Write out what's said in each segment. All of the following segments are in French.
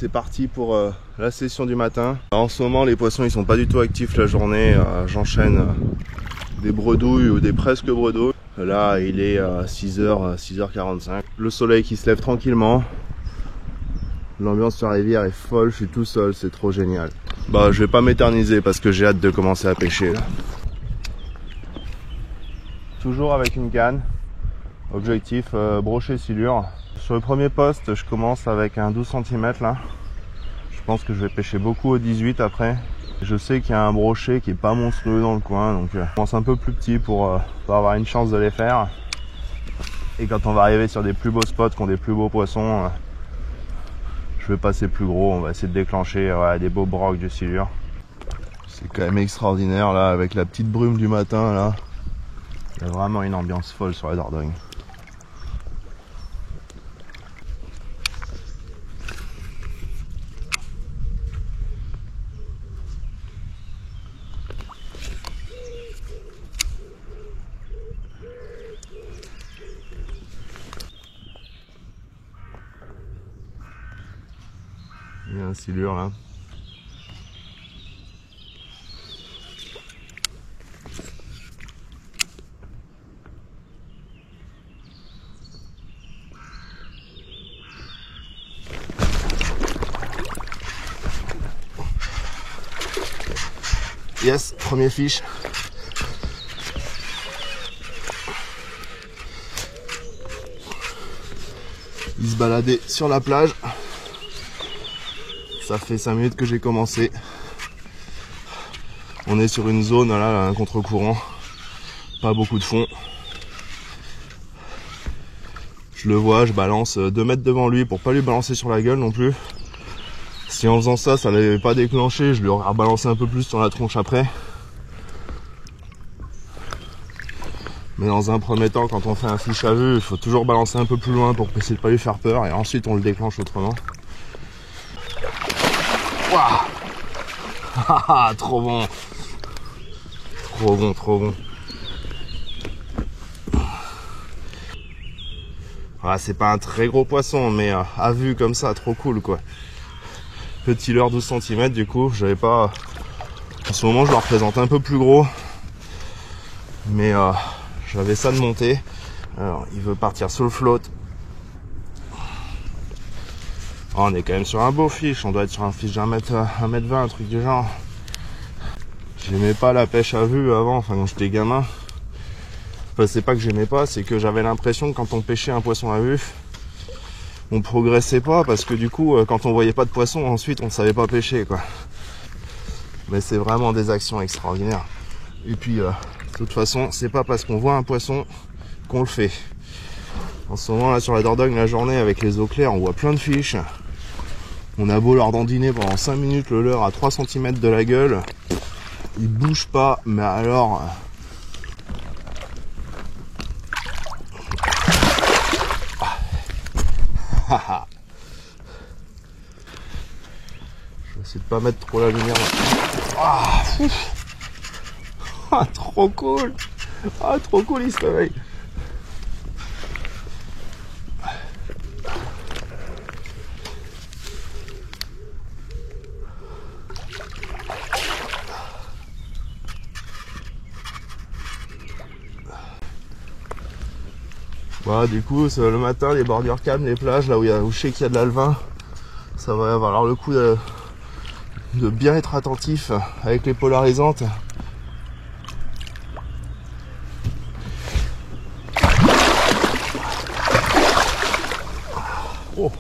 C'est parti pour la session du matin. En ce moment les poissons ils sont pas du tout actifs la journée. J'enchaîne des bredouilles ou des presque bredouilles. Là il est 6h, 6h45. Le soleil qui se lève tranquillement. L'ambiance sur la rivière est folle, je suis tout seul, c'est trop génial. Bah je vais pas m'éterniser parce que j'ai hâte de commencer à pêcher là. Toujours avec une canne. Objectif brochet silure. Sur le premier poste, je commence avec un 12 cm là. Je pense que je vais pêcher beaucoup au 18 après. Je sais qu'il y a un brochet qui est pas monstrueux dans le coin, donc je commence un peu plus petit pour avoir une chance de les faire. Et quand on va arriver sur des plus beaux spots qui ont des plus beaux poissons, je vais passer plus gros. On va essayer de déclencher des beaux brocs de silure. C'est quand même extraordinaire là, avec la petite brume du matin là. Il y a vraiment une ambiance folle sur la Dordogne. Il y a un silure là. Yes, premier fiche. Il se baladait sur la plage. Ça fait 5 minutes que j'ai commencé. On est sur une zone là, un contre-courant. Pas beaucoup de fond. Je le vois, je balance 2 mètres devant lui pour pas lui balancer sur la gueule non plus. Si en faisant ça, ça n'avait pas déclenché, je lui aurais balancé un peu plus sur la tronche après. Mais dans un premier temps, quand on fait un fiche à vue, il faut toujours balancer un peu plus loin pour essayer de pas lui faire peur et ensuite on le déclenche autrement. Waouh. Trop bon. Trop bon, trop bon. Ah, c'est pas un très gros poisson, mais à vue comme ça, trop cool quoi. Petit leurre 12 cm du coup, j'avais pas... En ce moment je le représente un peu plus gros. Mais j'avais ça de monter. Alors il veut partir sur le float. Oh, on est quand même sur un beau fiche, on doit être sur un fiche d'un mètre, 1m20, un truc du genre. J'aimais pas la pêche à vue avant, enfin quand j'étais gamin. Enfin c'est pas que j'aimais pas, c'est que j'avais l'impression que quand on pêchait un poisson à vue, on progressait pas parce que du coup quand on voyait pas de poisson ensuite on savait pas pêcher quoi. Mais c'est vraiment des actions extraordinaires. Et puis de toute façon c'est pas parce qu'on voit un poisson qu'on le fait. En ce moment là sur la Dordogne la journée avec les eaux claires on voit plein de fiches. On a beau leur dandiner pendant 5 minutes le leurre à 3 cm de la gueule. Il bouge pas mais alors... Je vais essayer de pas mettre trop la lumière. Trop cool. Trop cool, il se réveille. Bah, du coup, le matin, les bordures calmes, les plages, là où je sais qu'il y a de l'alevin, ça va avoir le coup de bien être attentif avec les polarisantes. Oh,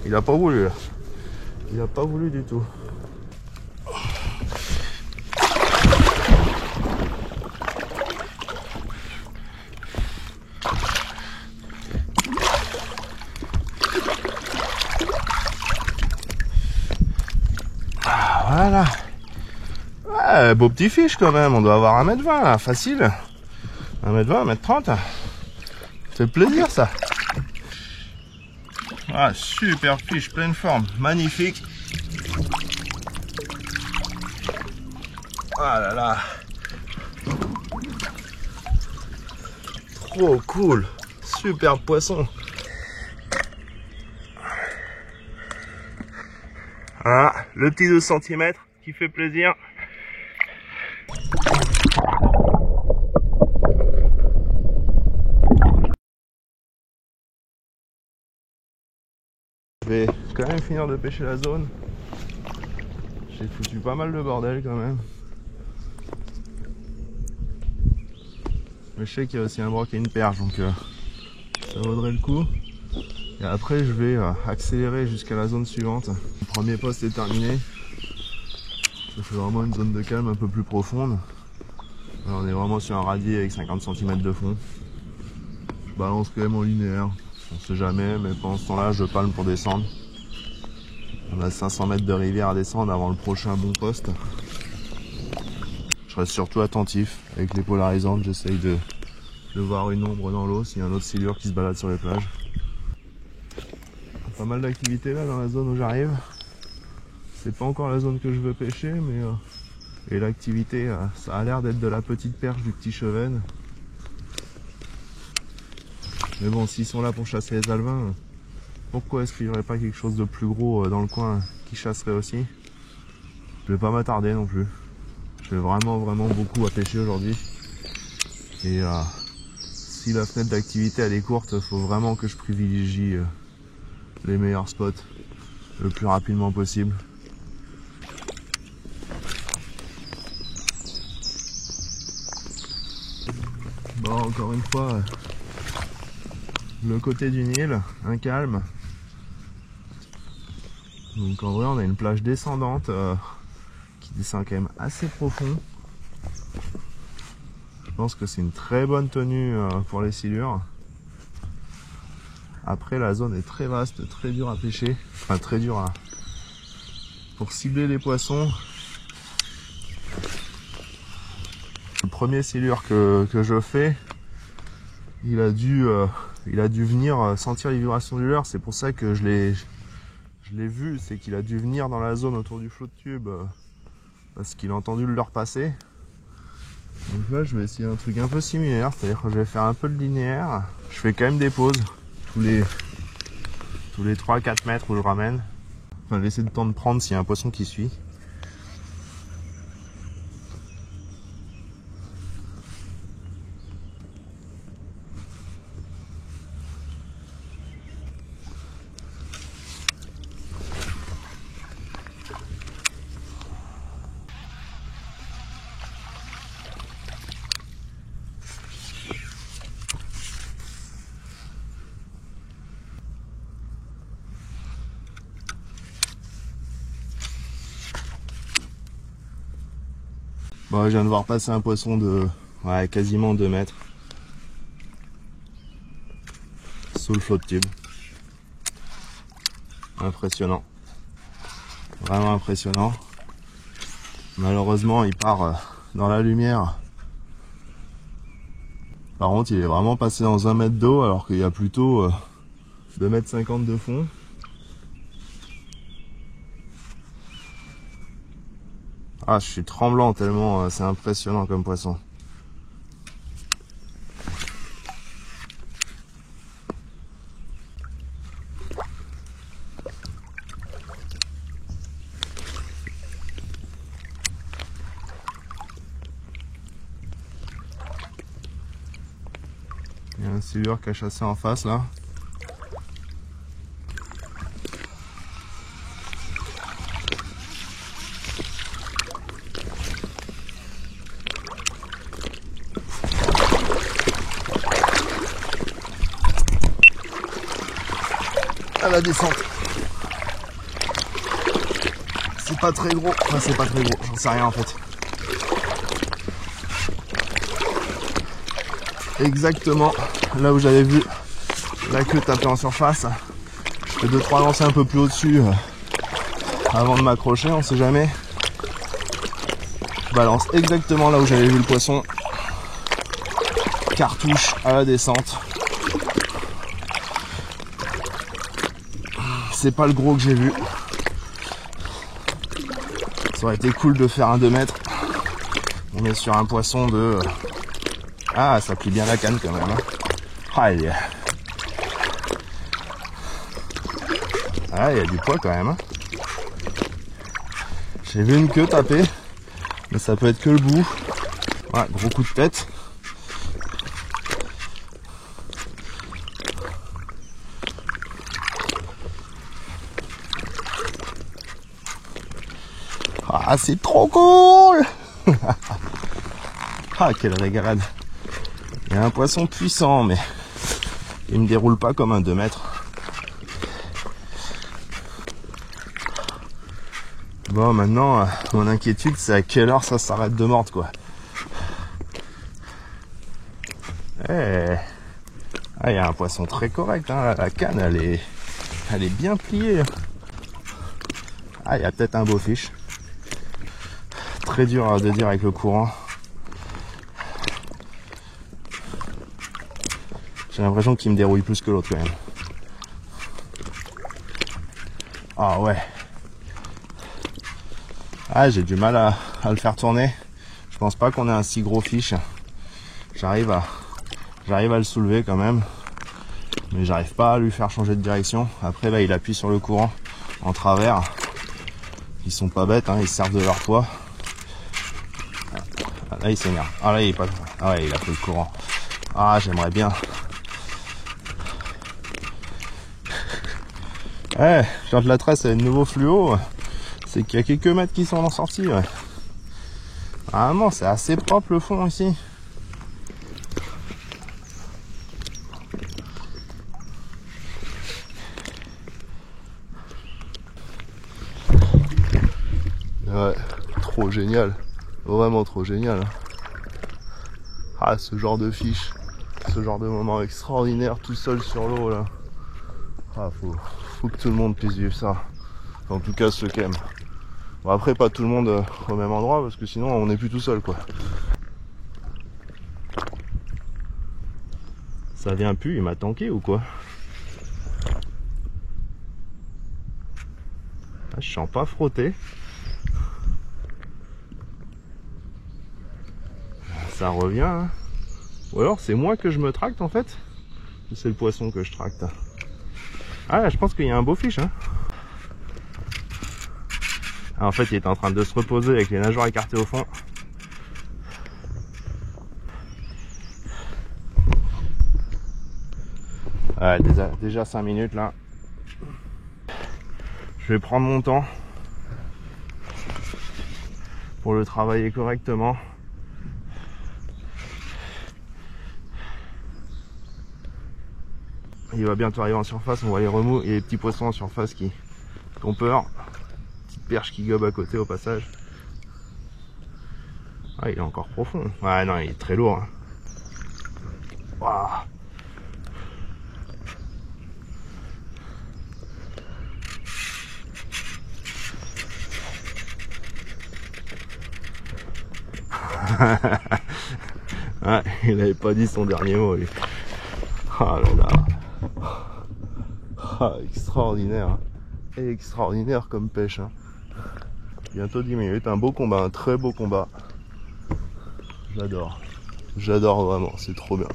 il a pas voulu là. Il a pas voulu du tout. Voilà. Ouais, beau petit fiche quand même, on doit avoir 1m20 là, facile. 1m20, 1m30. C'est plaisir ça. Ah, super fiche, pleine forme, magnifique. Ah là là. Trop cool. Super poisson. Voilà, le petit 12 cm qui fait plaisir. Je vais quand même finir de pêcher la zone. J'ai foutu pas mal de bordel quand même. Mais je sais qu'il y a aussi un broc et une perche, donc ça vaudrait le coup. Et après je vais accélérer jusqu'à la zone suivante. Le premier poste est terminé. Ça fait vraiment une zone de calme un peu plus profonde. Là, on est vraiment sur un radier avec 50 cm de fond. Je balance quand même en linéaire. On sait jamais, mais pendant ce temps-là, je palme pour descendre. On a 500 mètres de rivière à descendre avant le prochain bon poste. Je reste surtout attentif avec les polarisantes. J'essaye de voir une ombre dans l'eau s'il y a un autre silure qui se balade sur les plages. Pas mal d'activités là dans la zone où j'arrive. C'est pas encore la zone que je veux pêcher, mais et l'activité, ça a l'air d'être de la petite perche du petit chevenne. Mais bon, s'ils sont là pour chasser les alevins, pourquoi est-ce qu'il n'y aurait pas quelque chose de plus gros dans le coin qui chasserait aussi? Je vais pas m'attarder non plus. J'ai vraiment beaucoup à pêcher aujourd'hui. Et si la fenêtre d'activité elle est courte, il faut vraiment que je privilégie les meilleurs spots le plus rapidement possible. Bon, encore une fois, le côté du Nil, un calme. Donc en vrai on a une plage descendante qui descend quand même assez profond. Je pense que c'est une très bonne tenue pour les silures. Après la zone est très vaste, très dure à pêcher, enfin très dure à... Pour cibler les poissons. Le premier silure que je fais, il a dû venir sentir les vibrations du leurre. C'est pour ça que je l'ai vu, c'est qu'il a dû venir dans la zone autour du flot de tube parce qu'il a entendu le leurre passer. Donc là je vais essayer un truc un peu similaire, c'est-à-dire que je vais faire un peu de linéaire. Je fais quand même des pauses tous les 3-4 mètres où je ramène. Enfin laisser le temps de prendre s'il y a un poisson qui suit. Bon, je viens de voir passer un poisson de quasiment 2 mètres sous le flot de tube. Impressionnant, vraiment impressionnant. Malheureusement il part dans la lumière. Par contre il est vraiment passé dans 1 mètre d'eau alors qu'il y a plutôt 2,50 m de fond. Ah, je suis tremblant tellement c'est impressionnant comme poisson. Il y a un silure qui a chassé en face là. À la descente. C'est pas très gros. Enfin, c'est pas très gros, j'en sais rien en fait. Exactement là où j'avais vu la queue taper en surface. Je fais 2-3 lancers un peu plus au-dessus avant de m'accrocher, on sait jamais. Je balance exactement là où j'avais vu le poisson. Cartouche à la descente. C'est pas le gros que j'ai vu. Ça aurait été cool de faire un 2 mètres. On est sur un poisson de... Ah, ça plie bien la canne quand même. Ah, il y a du poids quand même. J'ai vu une queue taper, mais ça peut être que le bout. Ouais, gros coup de tête. Ah, c'est trop cool. Ah, quelle régalade. Il y a un poisson puissant, mais il me déroule pas comme un 2 mètres. Bon, maintenant, mon inquiétude, c'est à quelle heure ça s'arrête de mordre, quoi. Eh, ah, il y a un poisson très correct, hein. La canne, elle est bien pliée. Ah, il y a peut-être un beau fiche. Très dur de dire avec le courant. J'ai l'impression qu'il me dérouille plus que l'autre quand même. Ah ouais. Ah, j'ai du mal à le faire tourner. Je pense pas qu'on ait un si gros fiche. J'arrive à le soulever quand même. Mais j'arrive pas à lui faire changer de direction. Après là, il appuie sur le courant en travers. Ils sont pas bêtes, hein, ils se servent de leur poids. Ah, là, il s'énerve. Ah là, il est pas. Ah ouais, il a pris le courant. Ah, j'aimerais bien. Ouais, quand je la trace avec le nouveau fluo, c'est qu'il y a quelques mètres qui sont en sortie. Ouais. Vraiment, c'est assez propre le fond ici. Ouais, trop génial. Vraiment trop génial. Ah, ce genre de fiche, ce genre de moment extraordinaire tout seul sur l'eau là. Ah, faut que tout le monde puisse vivre ça. En tout cas, ceux qui aiment. Bon, après, pas tout le monde au même endroit parce que sinon on n'est plus tout seul quoi. Ça vient plus, il m'a tanké ou quoi? Ah, je sens pas frotter. Ça revient, hein. Ou alors c'est moi que je me tracte en fait. Ou c'est le poisson que je tracte. Ah, je pense qu'il y a un beau fiche, hein. Ah, en fait, il est en train de se reposer avec les nageoires écartées au fond. Ouais, déjà 5 minutes là. Je vais prendre mon temps pour le travailler correctement. Il va bientôt arriver en surface, on voit les remous et les petits poissons en surface qui ont peur. Petite perche qui gobe à côté au passage. Ah, il est encore profond. Ouais, non, il est très lourd. Hein. Waouh. Ouais, il n'avait pas dit son dernier mot lui. Oh là là. Ah, extraordinaire. Extraordinaire comme pêche. Hein. Bientôt 10 minutes, un beau combat, un très beau combat. J'adore. J'adore vraiment, c'est trop bien.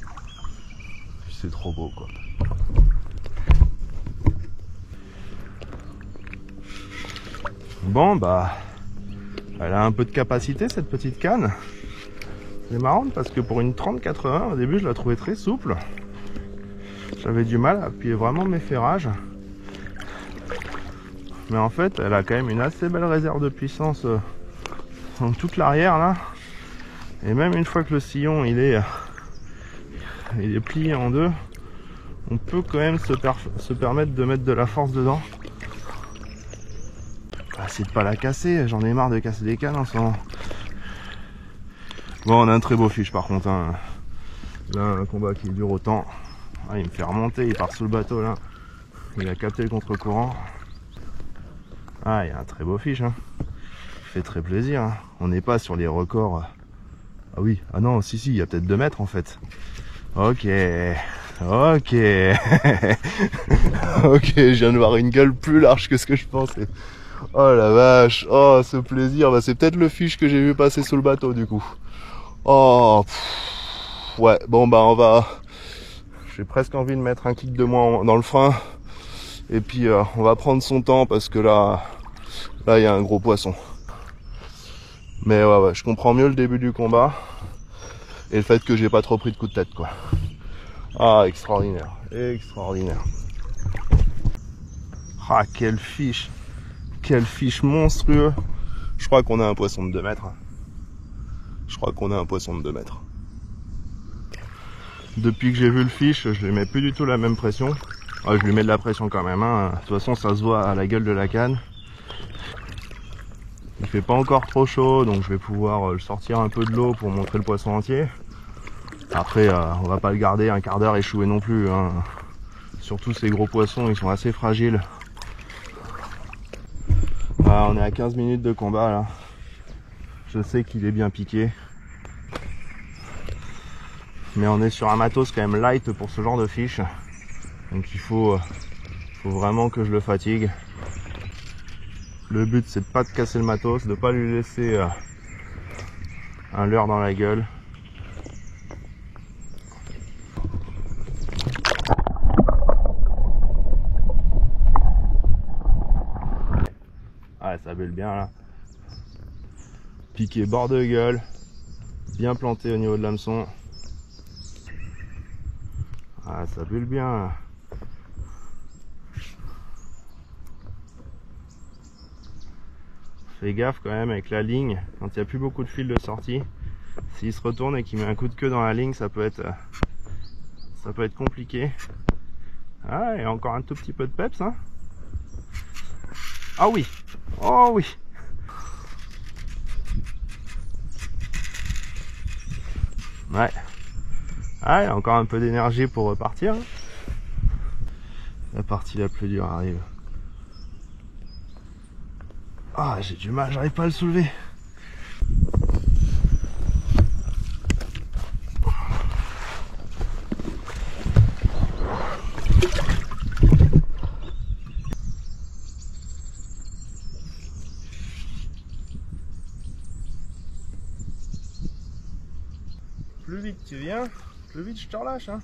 C'est trop beau quoi. Bon bah, elle a un peu de capacité cette petite canne. C'est marrant parce que pour une 30-80, au début je la trouvais très souple. J'avais du mal à appuyer vraiment mes ferrages. Mais en fait, elle a quand même une assez belle réserve de puissance dans toute l'arrière là. Et même une fois que le sillon il est plié en deux, on peut quand même se permettre de mettre de la force dedans. On va essayer de pas la casser, j'en ai marre de casser des cannes en ce moment. Bon, on a un très beau fiche par contre. Hein. Là, un combat qui dure autant. Ah, il me fait remonter, il part sous le bateau là. Il a capté le contre-courant. Ah, il y a un très beau fiche. Hein. Il fait très plaisir. Hein. On n'est pas sur les records. Ah oui, ah non, si, il y a peut-être 2 mètres en fait. Ok. Ok. Ok, je viens de voir une gueule plus large que ce que je pensais. Oh la vache. Oh, ce plaisir. Bah, c'est peut-être le fiche que j'ai vu passer sous le bateau du coup. Oh. Pff. Ouais, bon bah on va... J'ai presque envie de mettre un clic de moins dans le frein. Et puis on va prendre son temps parce que là il y a un gros poisson. Mais ouais, je comprends mieux le début du combat et le fait que j'ai pas trop pris de coups de tête, quoi. Ah, extraordinaire, extraordinaire. Ah, quelle fiche monstrueux. Je crois qu'on a un poisson de 2 mètres. Je crois qu'on a un poisson de 2 mètres. Depuis que j'ai vu le fiche, je lui mets plus du tout la même pression. Ah, je lui mets de la pression quand même, hein. De toute façon, ça se voit à la gueule de la canne. Il fait pas encore trop chaud, donc je vais pouvoir le sortir un peu de l'eau pour montrer le poisson entier. Après, on va pas le garder un quart d'heure échoué non plus, hein. Surtout ces gros poissons, ils sont assez fragiles. Ah, on est à 15 minutes de combat là. Je sais qu'il est bien piqué. Mais on est sur un matos quand même light pour ce genre de fiche. Donc il faut vraiment que je le fatigue. Le but c'est de pas de casser le matos, de pas lui laisser un leurre dans la gueule. Ah, ça bulle bien là. Piqué bord de gueule, bien planté au niveau de l'hameçon. Ah, ça bulle bien. Fais gaffe quand même avec la ligne, quand il n'y a plus beaucoup de fil de sortie. S'il se retourne et qu'il met un coup de queue dans la ligne, ça peut être compliqué. Ah, et encore un tout petit peu de peps, hein. Ah oui, oh oui. Ouais. Ah, il y a encore un peu d'énergie pour repartir. La partie la plus dure arrive. Ah, j'ai du mal, j'arrive pas à le soulever. Plus vite tu viens, plus vite je te relâche, hein.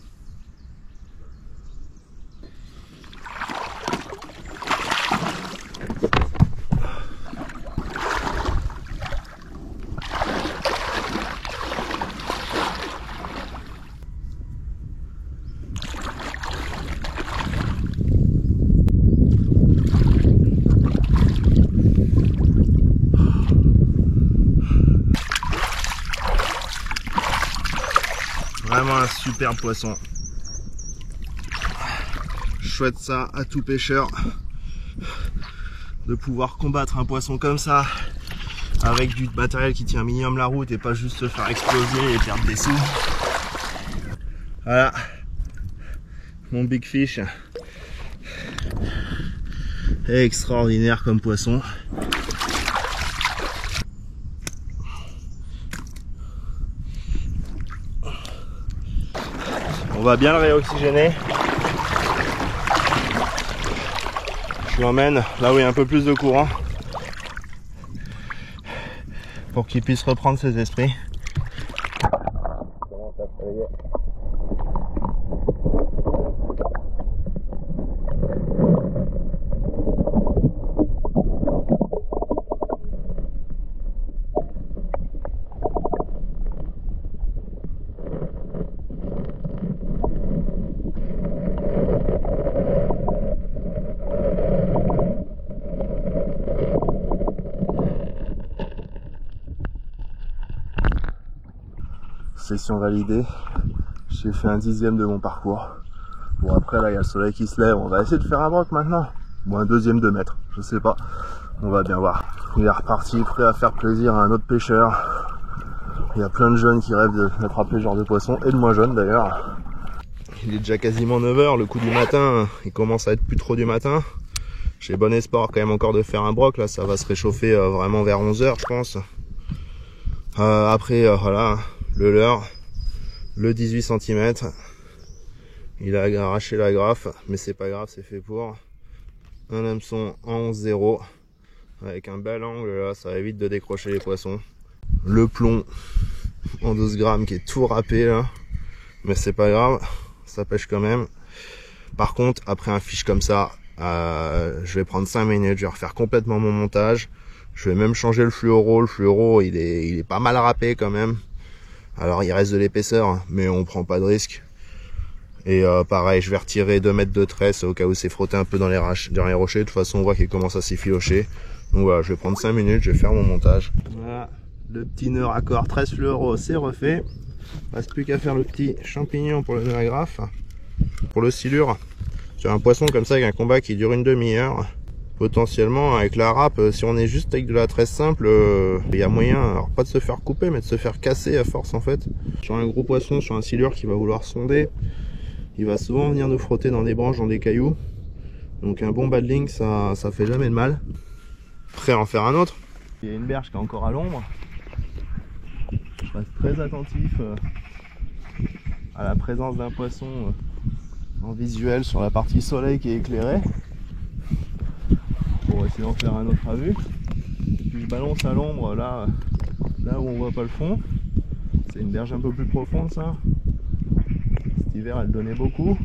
Vraiment un super poisson. Je souhaite ça à tout pêcheur, de pouvoir combattre un poisson comme ça avec du matériel qui tient minimum la route et pas juste se faire exploser et perdre des sous. Voilà mon big fish. Extraordinaire comme poisson. On va bien le réoxygéner. Je l'emmène là où il y a un peu plus de courant pour qu'il puisse reprendre ses esprits. Session validée, j'ai fait un 10e de mon parcours. Bon, après là il y a le soleil qui se lève, on va essayer de faire un broc maintenant, ou un 2e de mètre, je sais pas, on va bien voir. Il est reparti, prêt à faire plaisir à un autre pêcheur. Il y a plein de jeunes qui rêvent d'attraper ce genre de poisson, et de moins jeunes d'ailleurs. Il est déjà quasiment 9 h, le coup du matin, il commence à être plus trop du matin. J'ai bon espoir quand même encore de faire un broc, là ça va se réchauffer vraiment vers 11 h je pense. Après voilà, le leurre, le 18 cm, il a arraché la graffe, mais c'est pas grave, c'est fait pour. Un hameçon en 11-0, avec un bel angle là, ça évite de décrocher les poissons. Le plomb en 12 grammes qui est tout râpé là, mais c'est pas grave, ça pêche quand même. Par contre, après un fiche comme ça, je vais prendre 5 minutes, je vais refaire complètement mon montage, Je vais même changer le fluoro. Le fluoro, il est pas mal râpé quand même. Alors il reste de l'épaisseur, mais on prend pas de risque. Et pareil, je vais retirer 2 mètres de tresse au cas où c'est frotté un peu dans les rochers. De toute façon, on voit qu'il commence à s'effilocher. Donc voilà, je vais prendre 5 minutes, je vais faire mon montage. Voilà, le petit nœud raccord 13 fluoro, c'est refait. Il ne reste plus qu'à faire le petit champignon pour le nœud agrafe. Pour le silure, sur un poisson comme ça avec un combat qui dure une demi-heure, potentiellement avec la râpe, si on est juste avec de la tresse simple, il y a moyen, alors pas de se faire couper, mais de se faire casser à force en fait. Sur un gros poisson, sur un silure qui va vouloir sonder, il va souvent venir nous frotter dans des branches, dans des cailloux. Donc un bon battling, ça fait jamais de mal. Prêt à en faire un autre. Il y a une berge qui est encore à l'ombre. Je reste très attentif à la présence d'un poisson en visuel sur la partie soleil qui est éclairée pour essayer d'en faire un autre à vue. Puis je balance à l'ombre là où on voit pas le fond. C'est une berge un peu plus profonde ça. Cet hiver elle donnait beaucoup.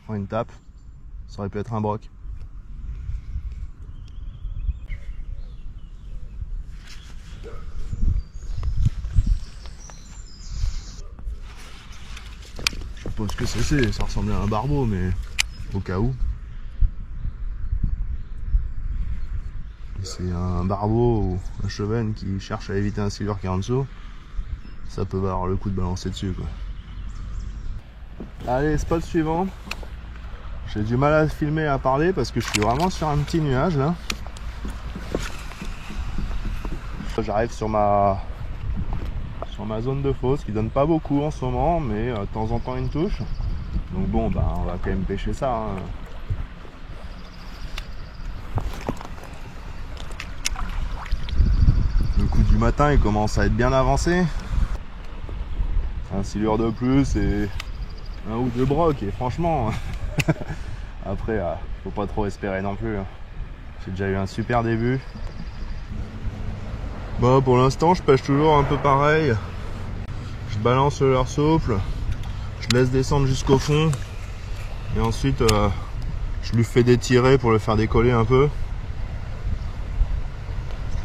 Une tape, ça aurait pu être un broc. Je suppose que c'est, ça ressemblait à un barbeau, mais au cas où. C'est un barbeau ou un chevenne qui cherche à éviter un silure qui est en dessous. Ça peut valoir le coup de balancer dessus, quoi. Allez, spot suivant. J'ai du mal à filmer et à parler parce que je suis vraiment sur un petit nuage là. J'arrive sur ma zone de fosse qui donne pas beaucoup en ce moment, mais de temps en temps une touche. Donc bon, bah, on va quand même pêcher ça. Hein. Le coup du matin il commence à être bien avancé. Un silure de plus et un ou 2 brocs et franchement après faut pas trop espérer non plus. J'ai déjà eu un super début. Bon, pour l'instant je pêche toujours un peu pareil. Je balance le leurre souple, je laisse descendre jusqu'au fond et ensuite je lui fais détirer pour le faire décoller un peu.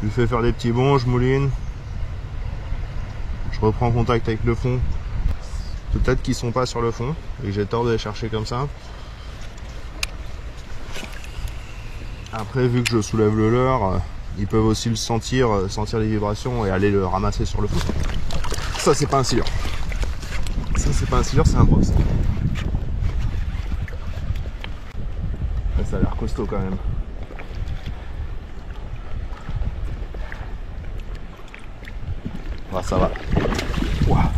Je lui fais faire des petits bonds, je mouline, je reprends contact avec le fond. Peut-être qu'ils sont pas sur le fond et que j'ai tort de les chercher comme ça. Après, vu que je soulève le leurre, ils peuvent aussi le sentir les vibrations et aller le ramasser sur le fond. Ça c'est pas un silure. Ça c'est pas un silure, c'est un broc. Ça a l'air costaud quand même. Ouais, ça va. Ouah.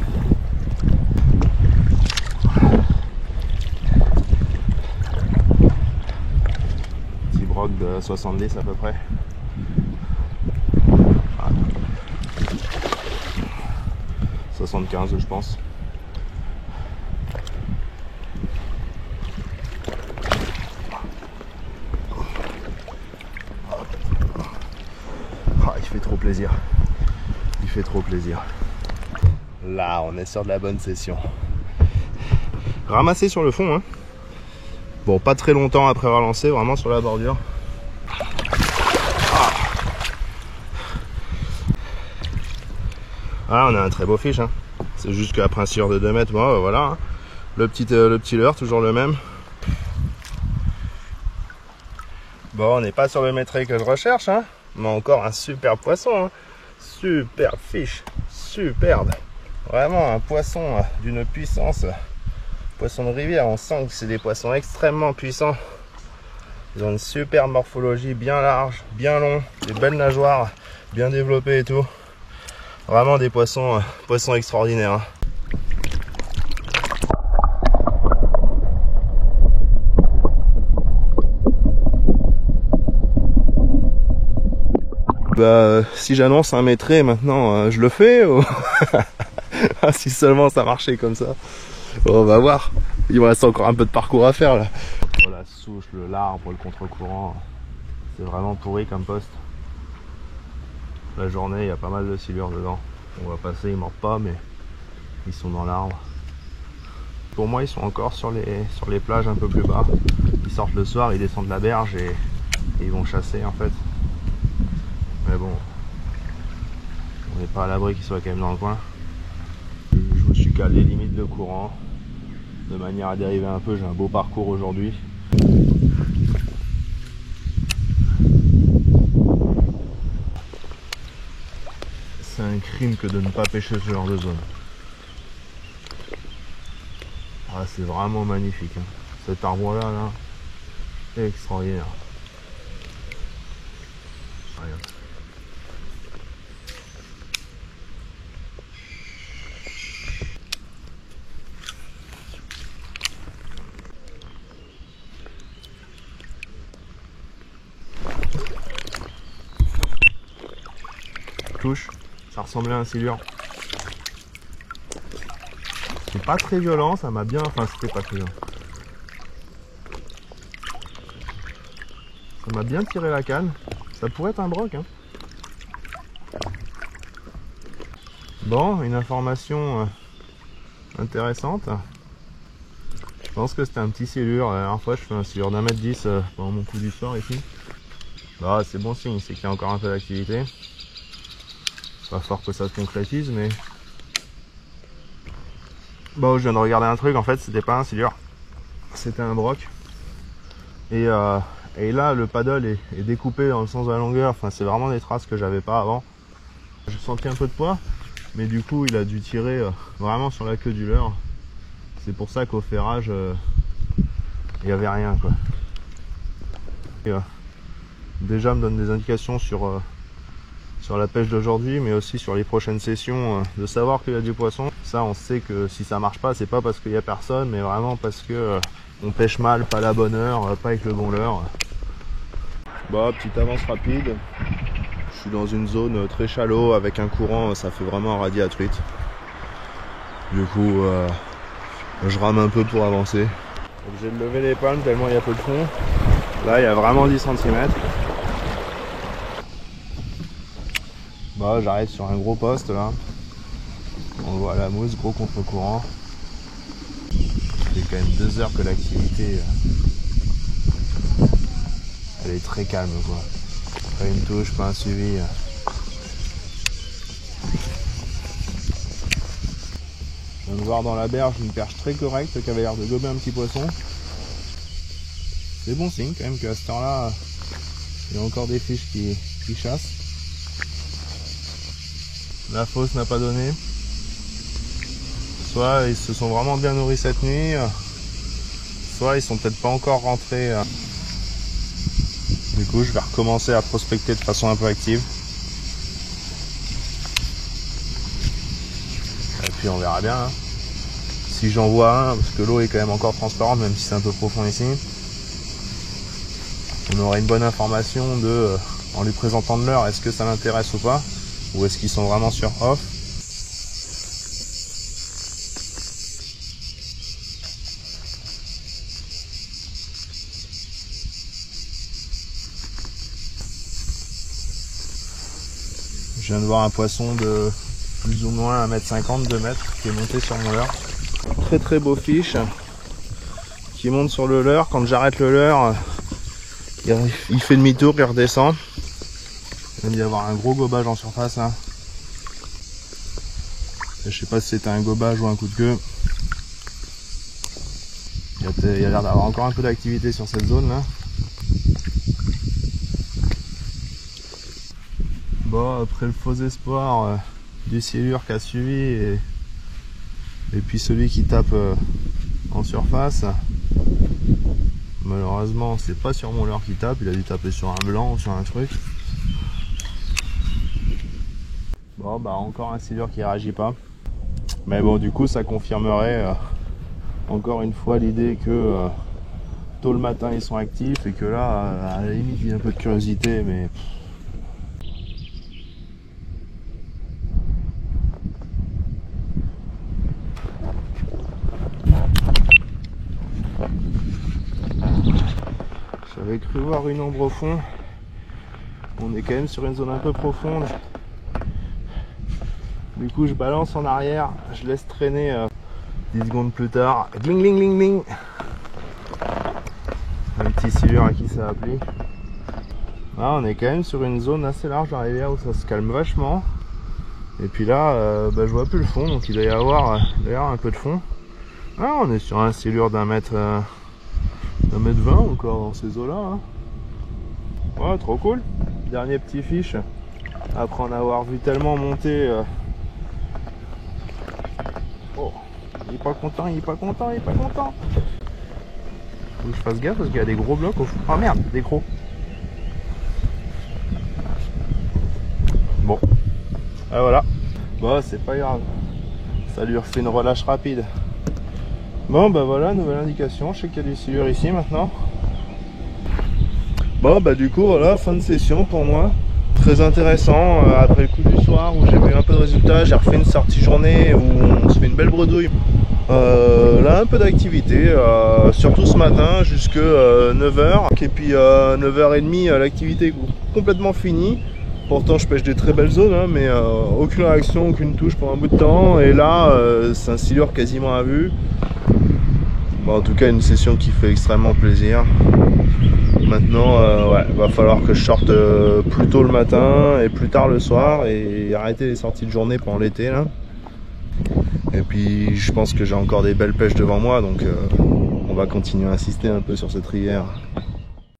Petit broc de 70 à peu près. Ah. 75 je pense. Ah, il fait trop plaisir. Il fait trop plaisir. Là, on est sur de la bonne session. Ramassé sur le fond, hein. Bon, pas très longtemps après avoir lancé, vraiment sur la bordure. Ah. Ah, on a un très beau fiche, hein. C'est juste qu'après un silure de 2 mètres, bon, voilà. Hein. Le petit leurre, toujours le même. Bon, on n'est pas sur le métré que je recherche, hein. Mais encore un super poisson, hein. Superbe fiche, superbe. Vraiment un poisson d'une puissance. Poisson de rivière, on sent que c'est des poissons extrêmement puissants. Ils ont une super morphologie, bien large, bien long, des belles nageoires, bien développées et tout. Vraiment des poissons extraordinaires. Hein. Bah, si j'annonce un métré maintenant, je le fais ou... Si seulement ça marchait comme ça. Bon, on va voir. Il me reste encore un peu de parcours à faire là. Voilà, souche, l'arbre, le contre-courant. C'est vraiment pourri comme poste. La journée, il y a pas mal de silures dedans. On va passer, ils mordent pas, mais ils sont dans l'arbre. Pour moi, ils sont encore sur les plages un peu plus bas. Ils sortent le soir, ils descendent la berge et ils vont chasser en fait. Mais bon, on n'est pas à l'abri qu'ils soient quand même dans le coin. Je me suis calé limite le courant de manière à dériver un peu. J'ai un beau parcours aujourd'hui. C'est un crime que de ne pas pêcher ce genre de zone. Ah, c'est vraiment magnifique. Hein. Cet arbre là, c'est extraordinaire. Regarde. Touche, ça ressemblait à un silure. C'est pas très violent, ça m'a bien. Enfin, c'était pas très violent. Ça m'a bien tiré la canne. Ça pourrait être un broc. Hein. Bon, une information intéressante. Je pense que c'était un petit silure. La dernière fois, je fais un silure d'1m10 pendant mon coup du soir ici. Bah, c'est bon signe, c'est qu'il y a encore un peu d'activité. Pas fort que ça se concrétise, mais bon, je viens de regarder un truc. En fait, c'était pas un silure, c'était un broc. Et là, le paddle est découpé dans le sens de la longueur. Enfin, c'est vraiment des traces que j'avais pas avant. Je sentais un peu de poids, mais du coup, il a dû tirer vraiment sur la queue du leurre. C'est pour ça qu'au ferrage, il n'y avait rien, quoi. Et, déjà, me donne des indications sur la pêche d'aujourd'hui, mais aussi sur les prochaines sessions, de savoir qu'il y a du poisson. Ça, on sait que si ça marche pas, c'est pas parce qu'il y a personne, mais vraiment parce que on pêche mal, pas à la bonne heure, pas avec le bon leurre. Bah, petite avance rapide. Je suis dans une zone très shallow avec un courant, ça fait vraiment un radis à truite. Du coup, je rame un peu pour avancer. Obligé de lever les palmes tellement il y a peu de fond. Là, il y a vraiment 10 cm. Bah, j'arrive sur un gros poste là. On voit la mousse, gros contre-courant. C'est quand même 2 heures que l'activité elle est très calme, quoi. Pas une touche, pas un suivi. Je viens de voir dans la berge une perche très correcte qui avait l'air de gober un petit poisson. C'est bon signe quand même qu'à cette heure-là, il y a encore des fiches qui chassent. La fosse n'a pas donné. Soit ils se sont vraiment bien nourris cette nuit, soit ils sont peut-être pas encore rentrés. Du coup, je vais recommencer à prospecter de façon un peu active. Et puis on verra bien. Hein. Si j'en vois un, parce que l'eau est quand même encore transparente, même si c'est un peu profond ici, on aura une bonne information en lui présentant de l'heure, est-ce que ça l'intéresse ou pas, ou est-ce qu'ils sont vraiment sur off. Je viens de voir un poisson de plus ou moins 1m50, 2 mètres qui est monté sur mon leurre. Très très beau fiche qui monte sur le leurre. Quand j'arrête le leurre, il fait demi-tour, il redescend. Il vient d'y avoir un gros gobage en surface là. Je sais pas si c'était un gobage ou un coup de queue. Il y a l'air d'avoir encore un peu d'activité sur cette zone là. Bon, après le faux espoir du silure qui a suivi et puis celui qui tape en surface, malheureusement c'est pas sur mon leurre qui tape, il a dû taper sur un blanc ou sur un truc. Bon bah encore un silure qui réagit pas, mais bon du coup ça confirmerait encore une fois l'idée que tôt le matin ils sont actifs et que là à la limite il y a un peu de curiosité, mais J'avais cru voir une ombre au fond. On est quand même sur une zone un peu profonde. Du coup, je balance en arrière, je laisse traîner 10 secondes plus tard. Gling, gling, gling, gling. Un petit silure à qui ça a plu. Là, on est quand même sur une zone assez large de la rivière où ça se calme vachement. Et puis là, je vois plus le fond, donc il doit y avoir d'ailleurs un peu de fond. Ah, on est sur un silure d'un mètre 20 encore dans ces eaux-là. Hein. Ouais, trop cool. Dernier petit fiche. Après en avoir vu tellement monter. Oh, il est pas content, il est pas content, il est pas content. Faut que je fasse gaffe parce qu'il y a des gros blocs au fond. Ah merde, des gros. Bon. Ah voilà. Bon, c'est pas grave. Ça lui refait une relâche rapide. Bon, bah voilà, nouvelle indication. Je sais qu'il y a du silure ici maintenant. Bon, bah du coup, voilà, fin de session pour moi. Très intéressant. Après le coup du soir où j'ai vu un peu de résultats, j'ai refait une sortie journée où on se fait une belle bredouille. Là, un peu d'activité, surtout ce matin jusque 9h. Et puis 9h30, l'activité est complètement finie. Pourtant, je pêche des très belles zones, hein, mais aucune réaction, aucune touche pour un bout de temps. Et là, c'est un silure quasiment à vue. Bon, en tout cas, une session qui fait extrêmement plaisir. Maintenant, ouais, va falloir que je sorte plus tôt le matin et plus tard le soir et arrêter les sorties de journée pendant l'été là. Et puis, je pense que j'ai encore des belles pêches devant moi, donc on va continuer à insister un peu sur cette rivière.